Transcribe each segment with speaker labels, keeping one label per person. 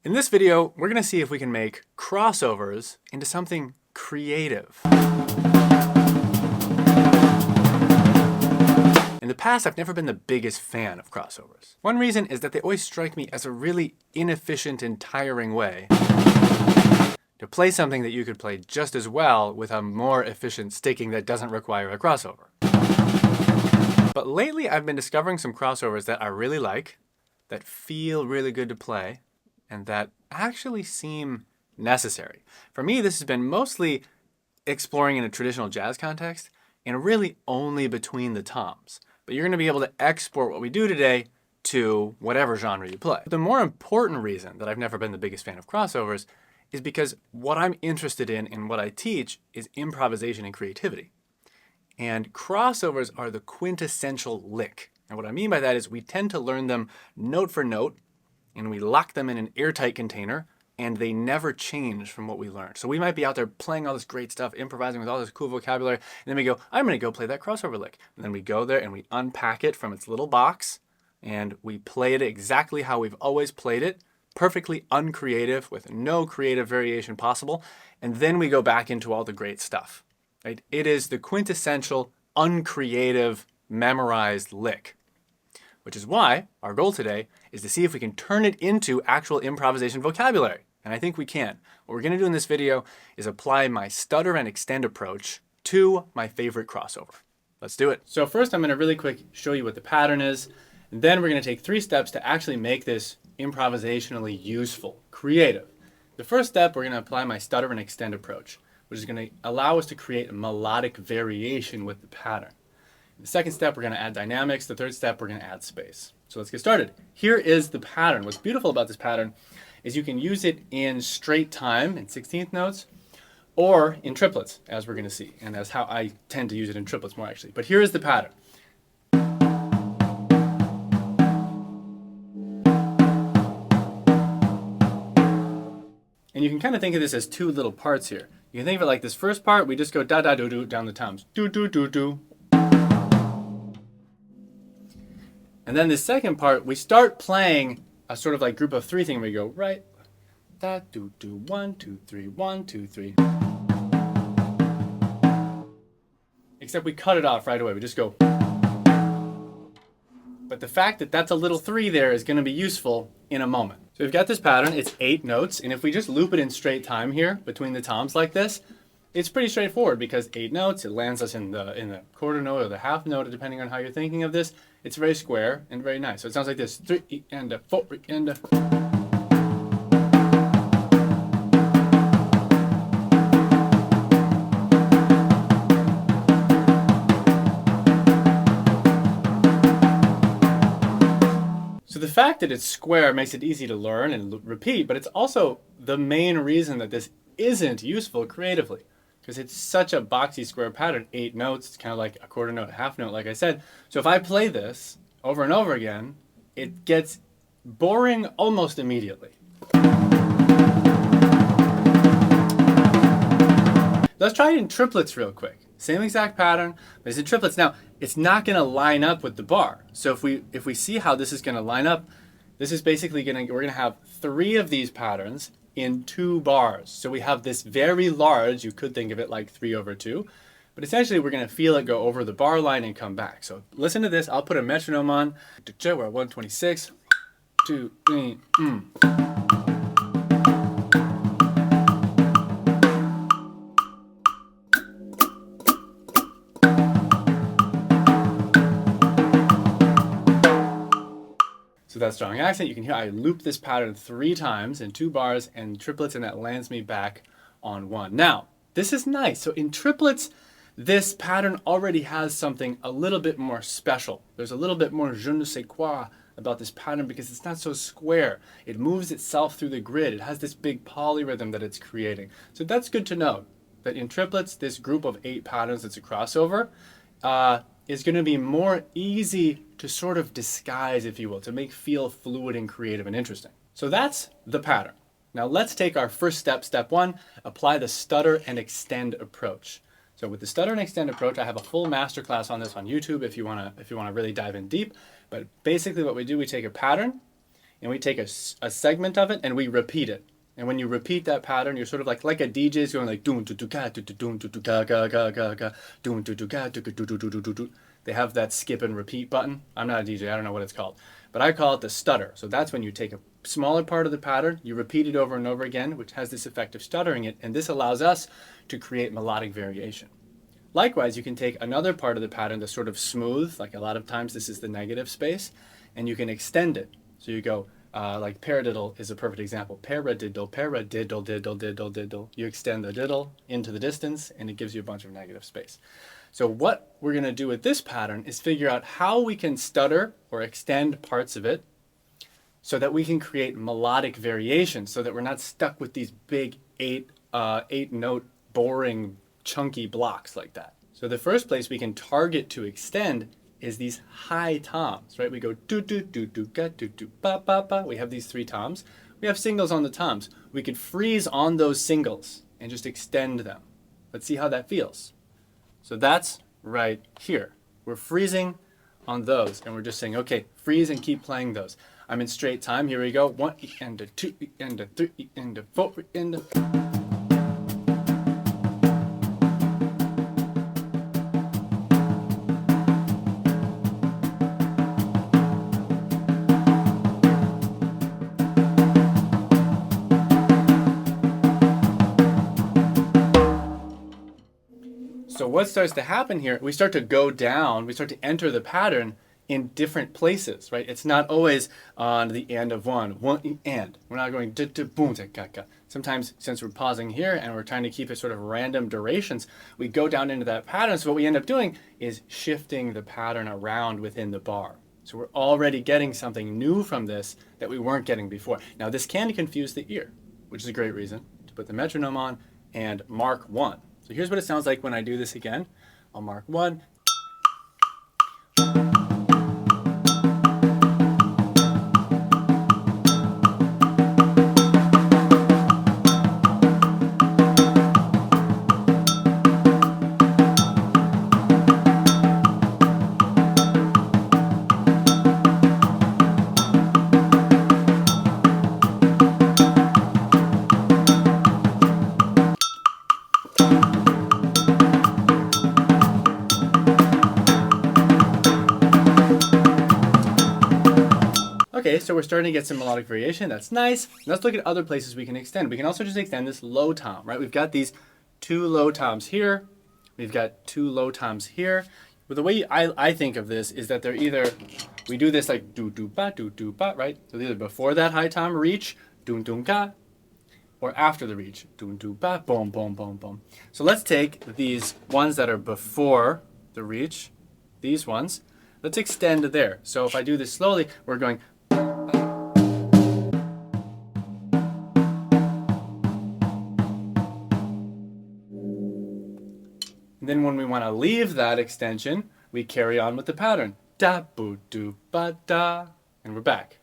Speaker 1: In this video, we're going to see if we can make crossovers into something creative. In the past, I've never been the biggest fan of crossovers. One reason is that they always strike me as a really inefficient and tiring way to play something that you could play just as well with a more efficient sticking that doesn't require a crossover. But lately, I've been discovering some crossovers that I really like, that feel really good to play, and that actually seem necessary. For me, this has been mostly exploring in a traditional jazz context and really only between the toms. But you're going to be able to export what we do today to whatever genre you play. The more important reason that I've never been the biggest fan of crossovers is because what I'm interested in and what I teach is improvisation and creativity. And crossovers are the quintessential lick. And what I mean by that is we tend to learn them note for note, and we lock them in an airtight container, and they never change from what we learned. So we might be out there playing all this great stuff, improvising with all this cool vocabulary, and then we go, I'm gonna go play that crossover lick. And then we go there and we unpack it from its little box, and we play it exactly how we've always played it, perfectly uncreative, with no creative variation possible, and then we go back into all the great stuff. Right? It is the quintessential, uncreative, memorized lick. Which is why our goal today is to see if we can turn it into actual improvisation vocabulary. And I think we can. What we're going to do in this video is apply my stutter and extend approach to my favorite crossover. Let's do it. So first I'm going to really quick show you what the pattern is. And then we're going to take 3 steps to actually make this improvisationally useful, creative. The first step, we're going to apply my stutter and extend approach, which is going to allow us to create a melodic variation with the pattern. The second step, we're going to add dynamics. The third step, we're going to add space. So let's get started. Here is the pattern. What's beautiful about this pattern is you can use it in straight time, in 16th notes, or in triplets, as we're going to see. And that's how I tend to use it in triplets more, actually. But here is the pattern. And you can kind of think of this as 2 little parts here. You can think of it like this first part, we just go da-da-do-do down the toms. Do-do-do-do. And then the second part, we start playing a sort of like group of 3 thing where we go right, da, do, do, 1, 2, 3, 1, 2, 3. Except we cut it off right away. We just go. But the fact that that's a little 3 there is going to be useful in a moment. So we've got this pattern. It's 8 notes. And if we just loop it in straight time here between the toms like this, it's pretty straightforward because 8 notes, it lands us in the quarter note or the half note, depending on how you're thinking of this. It's very square and very nice. So it sounds like this: 3 and a 4 and a. So the fact that it's square makes it easy to learn and repeat, but it's also the main reason that this isn't useful creatively. Because it's such a boxy square pattern, 8 notes, it's kind of like a quarter note, a half note, like I said. So if I play this over and over again, it gets boring almost immediately. Let's try it in triplets real quick. Same exact pattern, but it's in triplets. Now, it's not going to line up with the bar. So if we see how this is going to line up, this is basically we're going to have 3 of these patterns in 2 bars. So we have this very large, you could think of it like 3/2, but essentially we're going to feel it go over the bar line and come back. So listen to this. I'll put a metronome on. We're at 126, 2, 3, So that strong accent, you can hear I loop this pattern 3 times in 2 bars and triplets, and that lands me back on 1. Now, this is nice. So in triplets, this pattern already has something a little bit more special. There's a little bit more je ne sais quoi about this pattern because it's not so square. It moves itself through the grid. It has this big polyrhythm that it's creating. So that's good to know, that in triplets, this group of 8 patterns that's a crossover, is going to be more easy to sort of disguise, if you will, to make feel fluid and creative and interesting. So that's the pattern. Now let's take our first step, step 1, apply the stutter and extend approach. So with the stutter and extend approach, I have a full masterclass on this on YouTube if you want to really dive in deep. But basically what we do, we take a pattern. and we take a segment of it and we repeat it. And when you repeat that pattern, you're sort of like a DJ is going like doom do do ga do do doom do do ga ga ga ga ga doom do do ga do do do do do do do. They have that skip and repeat button. I'm not a DJ, I don't know what it's called, but I call it the stutter. So that's when you take a smaller part of the pattern, you repeat it over and over again, which has this effect of stuttering it, and this allows us to create melodic variation. Likewise, you can take another part of the pattern that's sort of smooth, like a lot of times this is the negative space, and you can extend it. So you go, like paradiddle is a perfect example. Paradiddle, paradiddle, diddle, diddle, diddle. You extend the diddle into the distance, and it gives you a bunch of negative space. So what we're going to do with this pattern is figure out how we can stutter or extend parts of it so that we can create melodic variations, so that we're not stuck with these big eight note, boring, chunky blocks like that. So the first place we can target to extend is these high toms, right? We go do do do do ga do do ba ba ba. We have these 3 toms. We have singles on the toms. We could freeze on those singles and just extend them. Let's see how that feels. So that's right here. We're freezing on those, and we're just saying, okay, freeze and keep playing those. I'm in straight time. Here we go. 1 and a 2 and a 3 and a 4 and a... So what starts to happen here, we start to go down, we start to enter the pattern in different places, right? It's not always on the end of one and. We're not going boom, ka. Sometimes, since we're pausing here and we're trying to keep it sort of random durations, we go down into that pattern. So what we end up doing is shifting the pattern around within the bar. So we're already getting something new from this that we weren't getting before. Now this can confuse the ear, which is a great reason to put the metronome on and mark 1. So here's what it sounds like when I do this again. I'll mark 1. Okay, so we're starting to get some melodic variation. That's nice. Let's look at other places we can extend. We can also just extend this low tom, right? We've got these 2 low toms here. We've got 2 low toms here. But the way I think of this is that they're either, we do this like do do ba, right? So either before that high tom reach, doom doom ga, or after the reach, doom doom ba, boom boom boom boom. So let's take these ones that are before the reach, these ones. Let's extend there. So if I do this slowly, we're going. And then when we want to leave that extension, we carry on with the pattern. Da, boo, do, ba, da. And we're back.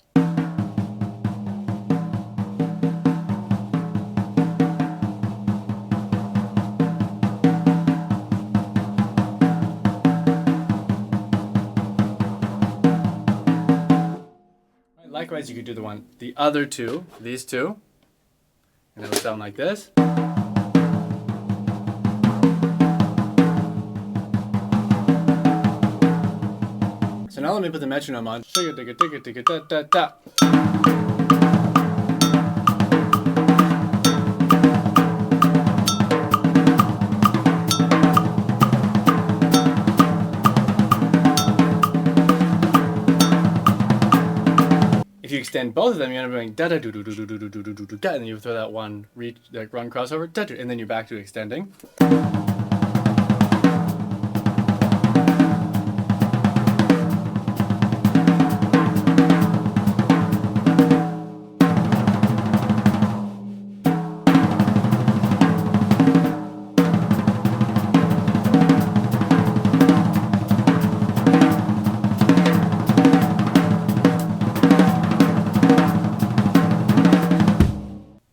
Speaker 1: Likewise, you could do the other 2, these 2. And it would sound like this. So now let me put the metronome on. If you extend both of them, you end up doing da da do do do do do do do do do da, and then you throw that one reach, like run crossover, da, and then you're back to extending.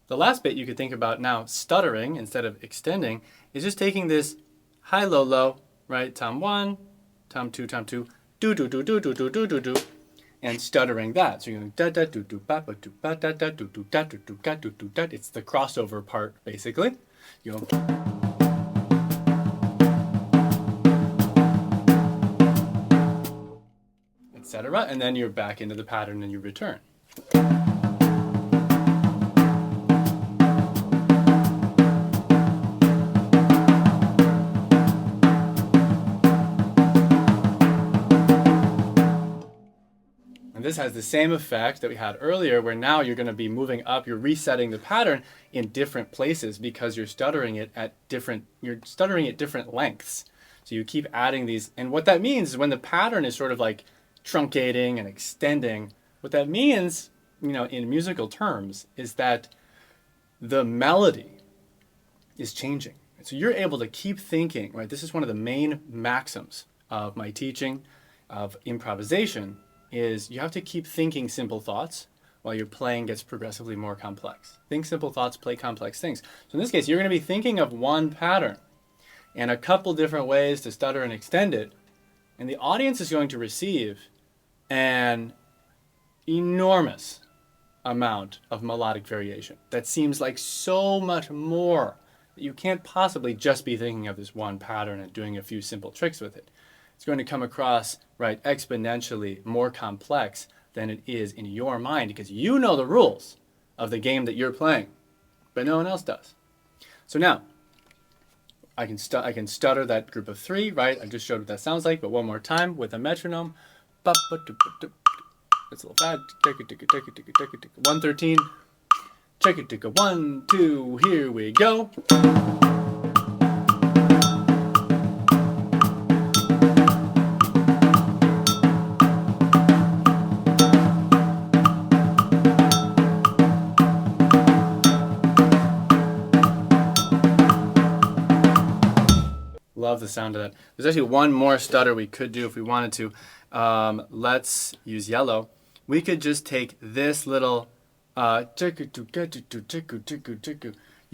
Speaker 1: The last bit you could think about now, stuttering instead of extending, is just taking this high, low, low, right? Tom 1, tom 2, tom 2, do, do, do, do, do, do, do, do, do. and stuttering that. So you're going da da do do ba ba do ba da da do do da do do ga do do da. It's the crossover part basically. You go etc. And then you're back into the pattern and you return. And this has the same effect that we had earlier, where now you're going to be moving up, you're resetting the pattern in different places because you're stuttering it at different lengths. So you keep adding these, and what that means is when the pattern is sort of like truncating and extending, what that means, in musical terms, is that the melody is changing. So you're able to keep thinking, right? This is one of the main maxims of my teaching of improvisation, is you have to keep thinking simple thoughts while your playing gets progressively more complex. Think simple thoughts, play complex things. So in this case, you're going to be thinking of one pattern and a couple different ways to stutter and extend it, and the audience is going to receive an enormous amount of melodic variation that seems like so much more that you can't possibly just be thinking of this one pattern and doing a few simple tricks with it. It's going to come across, right, exponentially more complex than it is in your mind because you know the rules of the game that you're playing, but no one else does. So now, I can stutter that group of three, right? I just showed what that sounds like, but one more time with a metronome. It's a little bad. 113. Check it, 1, 2, here we go. Love the sound of that. There's actually one more stutter we could do if we wanted to. Let's use yellow. We could just take this little you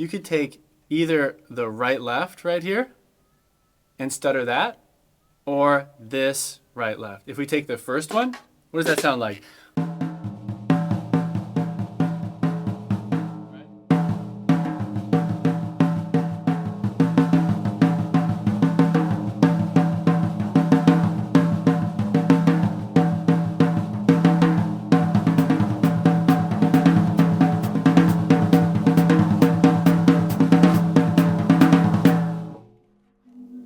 Speaker 1: could take either the right-left right here and stutter that, or this right-left. If we take the first one, what does that sound like?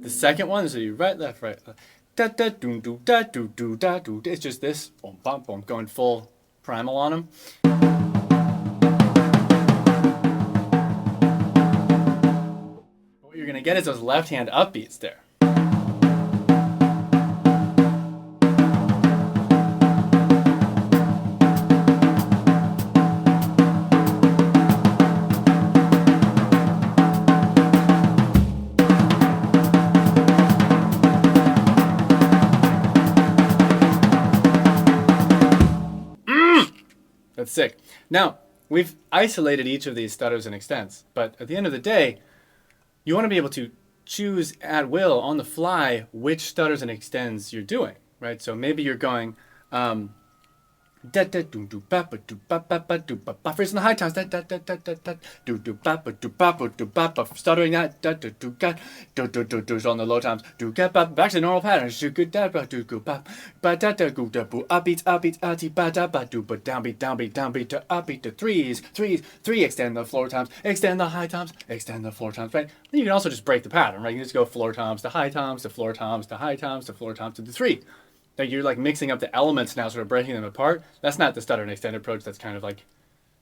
Speaker 1: Second one is so you right, left, right. Da da do do da do do da do. It's just this boom, boom, boom, going full primal on them. What you're gonna get is those left hand upbeats there. That's sick. Now, we've isolated each of these stutters and extends, but at the end of the day, you want to be able to choose at will on the fly which stutters and extends you're doing, right? So maybe you're going da da do do ba ba do ba ba ba do ba ba. Phrase in the high tones da da da da da da do do ba ba do ba ba do ba ba. Stuttering that da do do ga do do do do on the low tones do ga ba back to the normal pattern. Do good da ba do go ba ba da da go da boo upbeats ba da ba do but downbeat to upbeat to threes three extend the floor tones, extend the high tones, extend the floor tones, right? Then you can also just break the pattern, right? You can just go floor tones to high tones to floor tones to high tones to floor tones to the three. Like you're like mixing up the elements now, sort of breaking them apart. That's not the stutter and extend approach. That's kind of like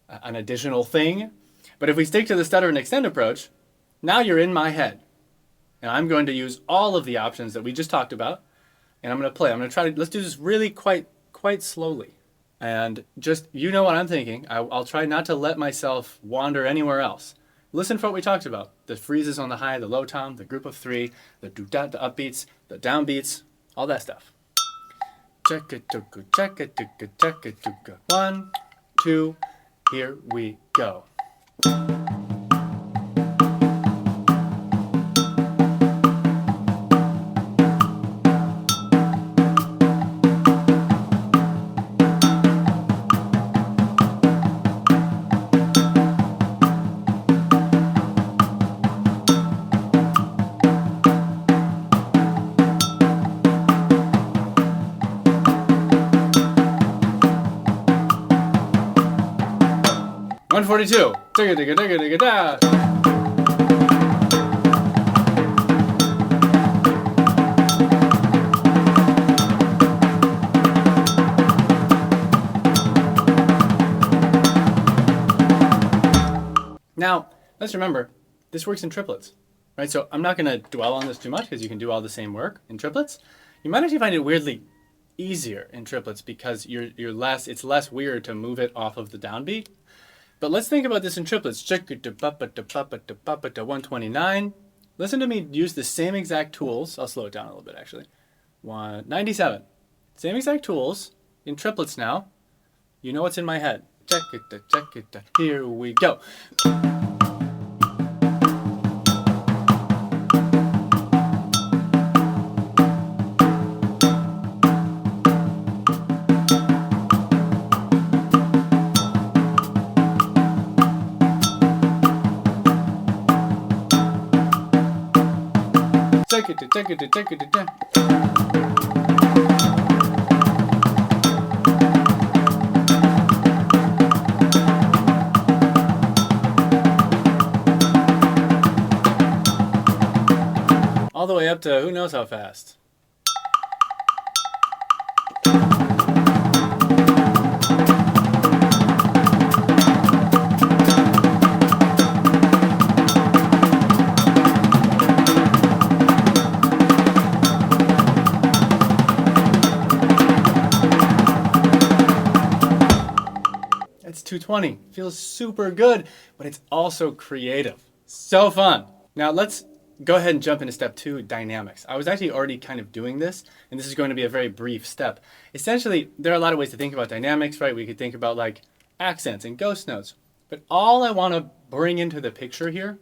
Speaker 1: an additional thing. But if we stick to the stutter and extend approach, now you're in my head. And I'm going to use all of the options that we just talked about. And I'm going to play. I'm going to try to, let's do this really quite slowly. And just, you know what I'm thinking. I'll try not to let myself wander anywhere else. Listen for what we talked about. The freezes on the high, the low tom, the group of three, the do-da, the upbeats, the downbeats, all that stuff. Check it, check it, 1, 2, here we go. 142. Digga, digga, digga, digga, da. Now, let's remember, this works in triplets, right? So I'm not going to dwell on this too much because you can do all the same work in triplets. You might actually find it weirdly easier in triplets because it's less weird to move it off of the downbeat. But let's think about this in triplets. 129. Listen to me use the same exact tools. I'll slow it down a little bit actually. 197. Same exact tools in triplets now. You know what's in my head. Check it, here we go. Check it. All the way up to who knows how fast. It's 220. Feels super good, but it's also creative. So fun. Now let's go ahead and jump into step 2, dynamics. I was actually already kind of doing this, and this is going to be a very brief step. Essentially, there are a lot of ways to think about dynamics, right? We could think about like accents and ghost notes. But all I want to bring into the picture here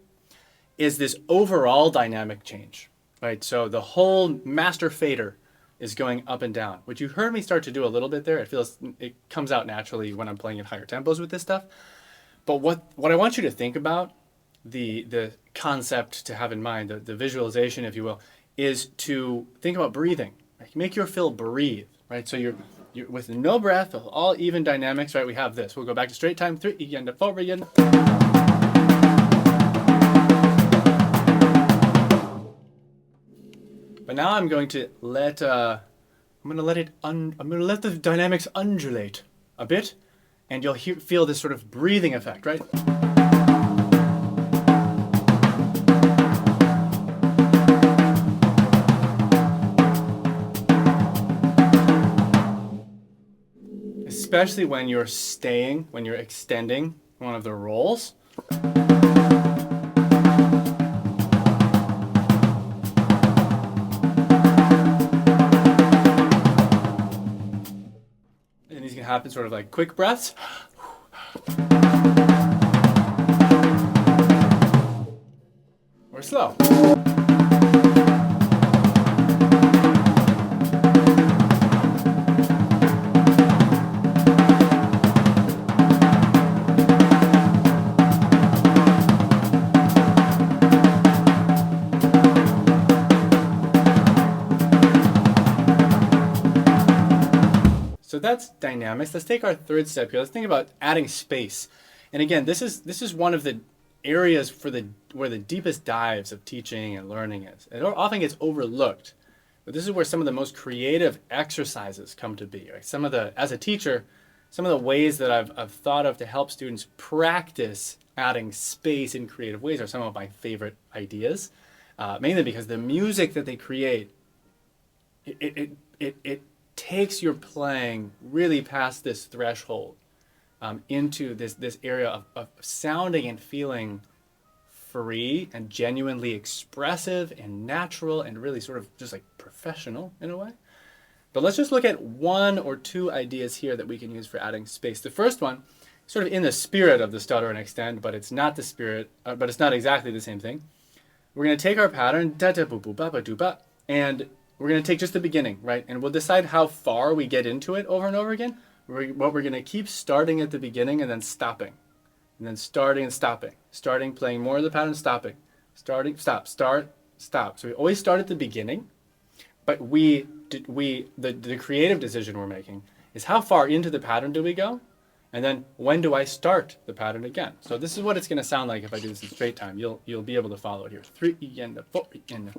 Speaker 1: is this overall dynamic change, right? So the whole master fader is going up and down, which you heard me start to do a little bit there. It comes out naturally when I'm playing at higher tempos with this stuff. But what I want you to think about, the concept to have in mind, the visualization, if you will, is to think about breathing. Right? Make your fill breathe, right? So you're with no breath, all even dynamics, right? We have this. We'll go back to straight time, 3, igen, 4, igen. But now I'm going to let the dynamics undulate a bit, and you'll feel this sort of breathing effect, right? Especially when you're extending one of the rolls. And these can happen sort of like quick breaths. Or slow. So that's dynamics. Let's take our third step here. Let's think about adding space. And again, this is one of the areas where the deepest dives of teaching and learning is. It often gets overlooked, but this is where some of the most creative exercises come to be. Right? As a teacher, some of the ways that I've thought of to help students practice adding space in creative ways are some of my favorite ideas, mainly because the music that they create, it takes your playing really past this threshold into this area of sounding and feeling free and genuinely expressive and natural and really sort of just like professional in a way. But let's just look at 1 or 2 ideas here that we can use for adding space. The first one, sort of in the spirit of the stutter and extend, but it's not the spirit, but it's not exactly the same thing. We're going to take our pattern, da da boo boo ba ba do ba, and we're going to take just the beginning, right? And we'll decide how far we get into it over and over again. We're going to keep starting at the beginning and then stopping. And then starting and stopping. Starting, playing more of the pattern, stopping. Starting, stop, start, stop. So we always start at the beginning, but the creative decision we're making is how far into the pattern do we go? And then when do I start the pattern again? So this is what it's going to sound like if I do this in straight time. You'll be able to follow it here. 3 and 4 and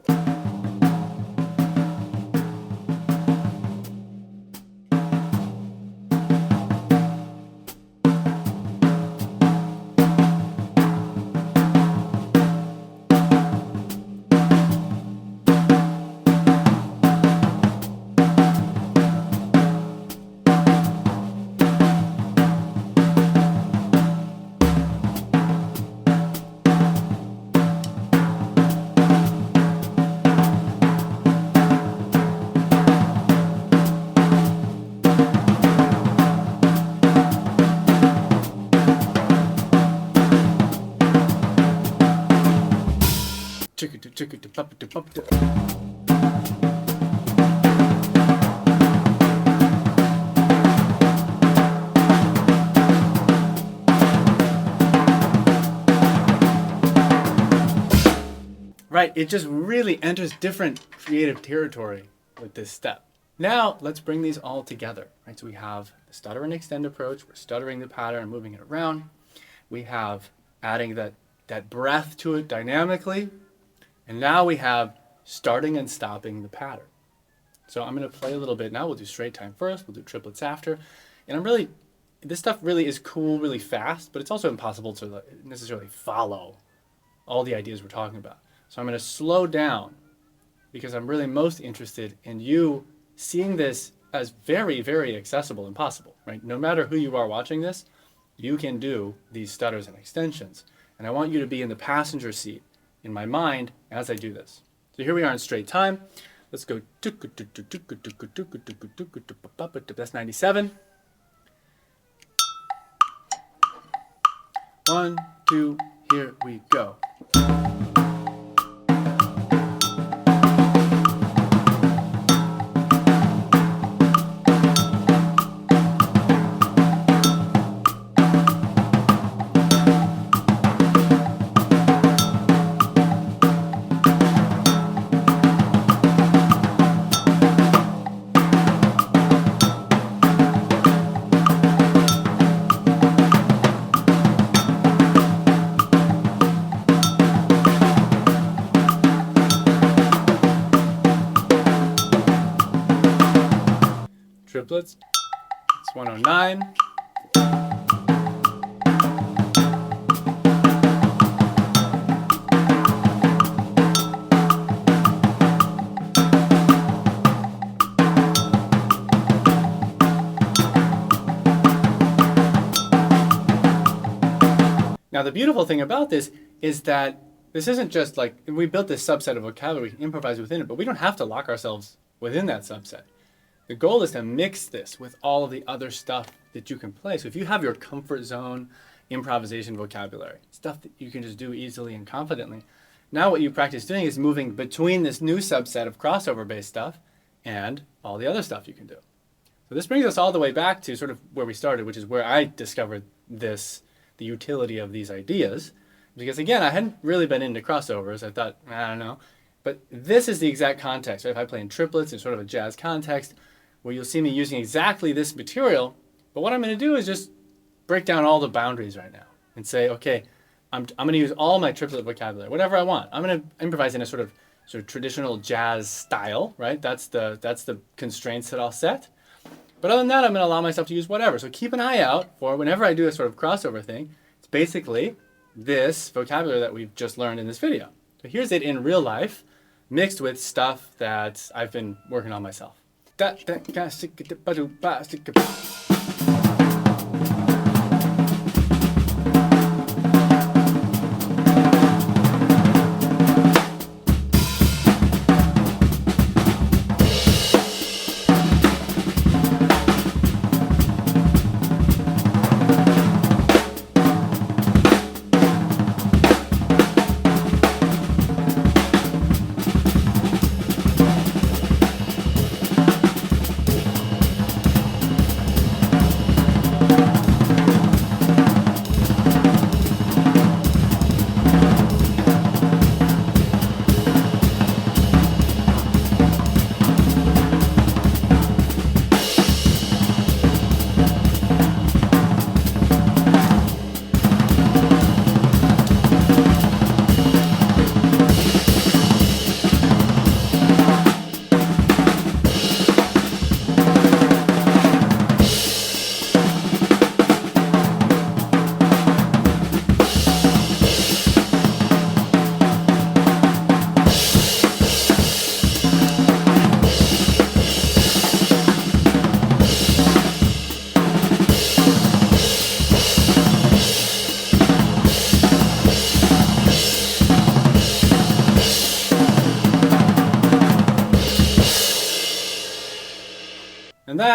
Speaker 1: Right, it just really enters different creative territory with this step. Now, let's bring these all together. Right, so we have the stutter and extend approach. We're stuttering the pattern and moving it around. We have adding that breath to it dynamically. And now we have starting and stopping the pattern. So I'm going to play a little bit now. We'll do straight time first. We'll do triplets after. And this stuff really is cool, really fast, but it's also impossible to necessarily follow all the ideas we're talking about. So I'm going to slow down because I'm really most interested in you seeing this as very, very accessible and possible, right? No matter who you are watching this, you can do these stutters and extensions. And I want you to be in the passenger seat in my mind as I do this. So here we are in straight time. Let's go. That's 97. 1, 2, here we go. Triplets, it's 109. Now the beautiful thing about this is that this isn't just like, we built this subset of vocabulary, we can improvise within it, but we don't have to lock ourselves within that subset. The goal is to mix this with all of the other stuff that you can play. So if you have your comfort zone improvisation vocabulary, stuff that you can just do easily and confidently, now what you practice doing is moving between this new subset of crossover-based stuff and all the other stuff you can do. So this brings us all the way back to sort of where we started, which is where I discovered the utility of these ideas. Because again, I hadn't really been into crossovers. I thought, I don't know. But this is the exact context. Right? If I play in triplets in sort of a jazz context, where you'll see me using exactly this material, but what I'm going to do is just break down all the boundaries right now and say, okay, I'm going to use all my triplet vocabulary, whatever I want. I'm going to improvise in a sort of traditional jazz style, right? That's the constraints that I'll set. But other than that, I'm going to allow myself to use whatever. So keep an eye out for whenever I do a sort of crossover thing. It's basically this vocabulary that we've just learned in this video. So here's it in real life, mixed with stuff that I've been working on myself.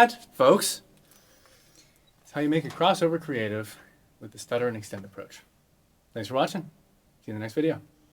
Speaker 1: that, folks, is how you make a crossover creative with the stutter and extend approach. Thanks for watching. See you in the next video.